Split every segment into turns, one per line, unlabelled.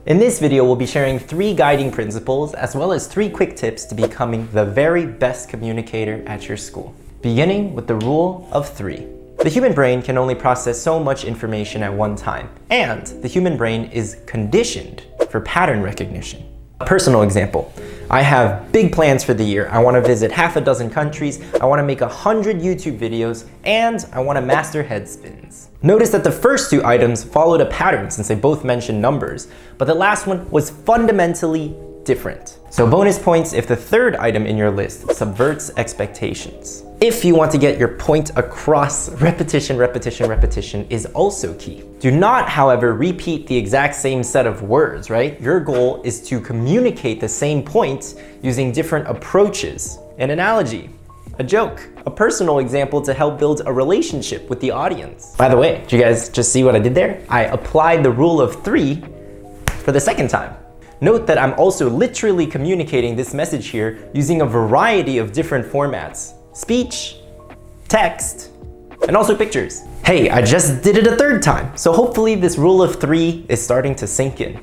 In this video, we'll be sharing 3 guiding principles as well as 3 quick tips to becoming the very best communicator at your school. Beginning with the rule of 3. The human brain can only process so much information at one time, and the human brain is conditioned for pattern recognition. A personal example. I have big plans for the year. I want to visit half a dozen countries, I want to make 100 YouTube videos, and I want to master head spins. Notice that the first 2 items followed a pattern since they both mentioned numbers, but the last one was fundamentally different. So bonus points if the third item in your list subverts expectations. If you want to get your point across, repetition is also key. Do not, however, repeat the exact same set of words, right? Your goal is to communicate the same point using different approaches. An analogy, a joke, a personal example to help build a relationship with the audience. By the way, did you guys just see what I did there? I applied the rule of 3 for the second time. Note that I'm also literally communicating this message here using a variety of different formats. Speech, text, and also pictures. Hey, I just did it a third time, so hopefully this rule of 3 is starting to sink in.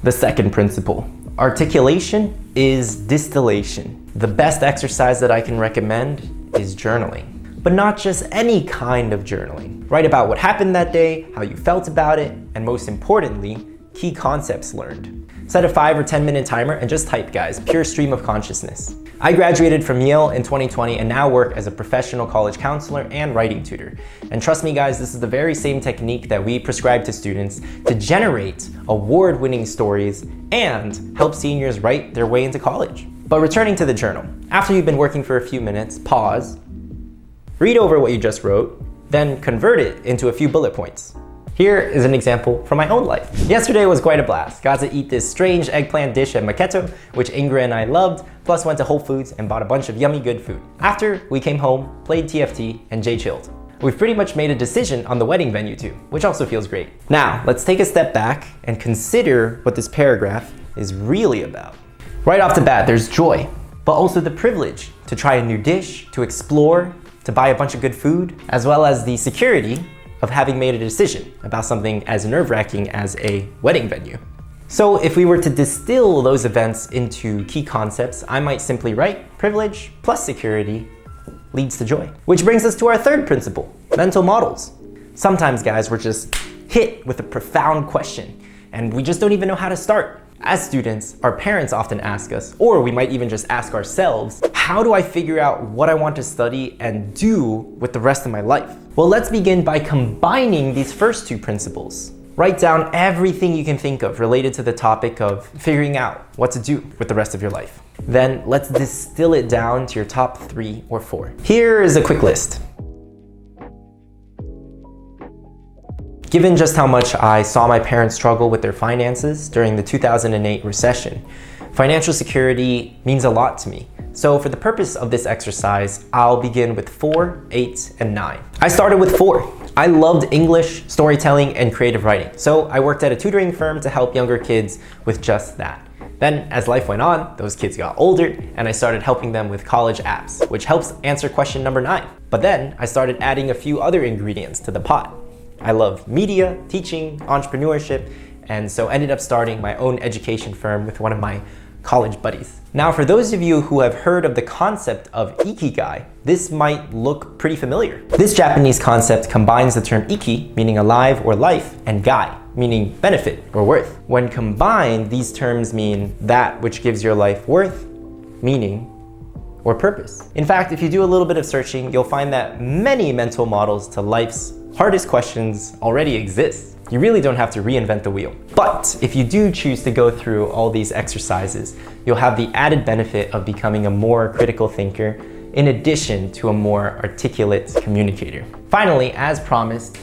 The second principle, articulation is distillation. The best exercise that I can recommend is journaling. But not just any kind of journaling. Write about what happened that day, how you felt about it, and most importantly, key concepts learned. Set a 5 or 10 minute timer and just type, guys, pure stream of consciousness. I graduated from Yale in 2020 and now work as a professional college counselor and writing tutor. And trust me guys, this is the very same technique that we prescribe to students to generate award-winning stories and help seniors write their way into college. But returning to the journal, after you've been working for a few minutes, pause, read over what you just wrote, then convert it into a few bullet points. Here is an example from my own life. Yesterday was quite a blast. Got to eat this strange eggplant dish at Maketo, which Ingra and I loved, plus went to Whole Foods and bought a bunch of yummy good food. After, we came home, played TFT, and J-chilled. We've pretty much made a decision on the wedding venue too, which also feels great. Now, let's take a step back and consider what this paragraph is really about. Right off the bat, there's joy, but also the privilege to try a new dish, to explore, to buy a bunch of good food, as well as the security of having made a decision about something as nerve-wracking as a wedding venue. So if we were to distill those events into key concepts, I might simply write privilege plus security leads to joy. Which brings us to our third principle, mental models. Sometimes guys, we're just hit with a profound question and we just don't even know how to start. As students, our parents often ask us, or we might even just ask ourselves, how do I figure out what I want to study and do with the rest of my life? Well, let's begin by combining these first 2 principles. Write down everything you can think of related to the topic of figuring out what to do with the rest of your life. Then let's distill it down to your top 3 or 4. Here is a quick list. Given just how much I saw my parents struggle with their finances during the 2008 recession, financial security means a lot to me. So for the purpose of this exercise, I'll begin with 4, 8, and 9. I started with 4. I loved English, storytelling, and creative writing. So I worked at a tutoring firm to help younger kids with just that. Then as life went on, those kids got older and I started helping them with college apps, which helps answer question number 9. But then I started adding a few other ingredients to the pot. I love media, teaching, entrepreneurship, and so ended up starting my own education firm with one of my college buddies. Now, for those of you who have heard of the concept of ikigai, this might look pretty familiar. This Japanese concept combines the term iki, meaning alive or life, and gai, meaning benefit or worth. When combined, these terms mean that which gives your life worth, meaning, or purpose. In fact, if you do a little bit of searching, you'll find that many mental models to life's hardest questions already exist. You really don't have to reinvent the wheel. But if you do choose to go through all these exercises, you'll have the added benefit of becoming a more critical thinker in addition to a more articulate communicator. Finally, as promised,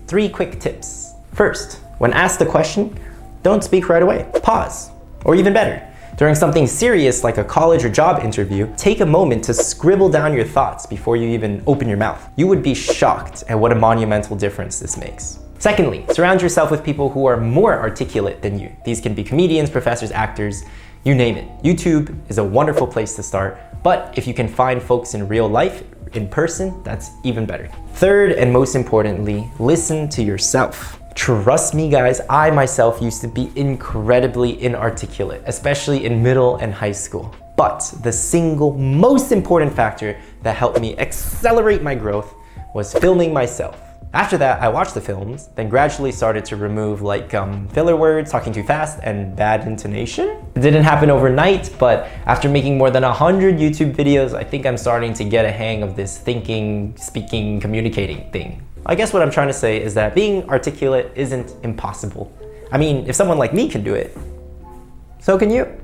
3 quick tips. First, when asked the question, don't speak right away. Pause. Or even better, during something serious like a college or job interview, take a moment to scribble down your thoughts before you even open your mouth. You would be shocked at what a monumental difference this makes. Secondly, surround yourself with people who are more articulate than you. These can be comedians, professors, actors, you name it. YouTube is a wonderful place to start, but if you can find folks in real life, in person, that's even better. Third, and most importantly, listen to yourself. Trust me guys, I myself used to be incredibly inarticulate, especially in middle and high school. But the single most important factor that helped me accelerate my growth was filming myself. After that, I watched the films, then gradually started to remove filler words, talking too fast, and bad intonation. It didn't happen overnight, but after making more than 100 YouTube videos, I think I'm starting to get a hang of this thinking, speaking, communicating thing. I guess what I'm trying to say is that being articulate isn't impossible. I mean, if someone like me can do it, so can you.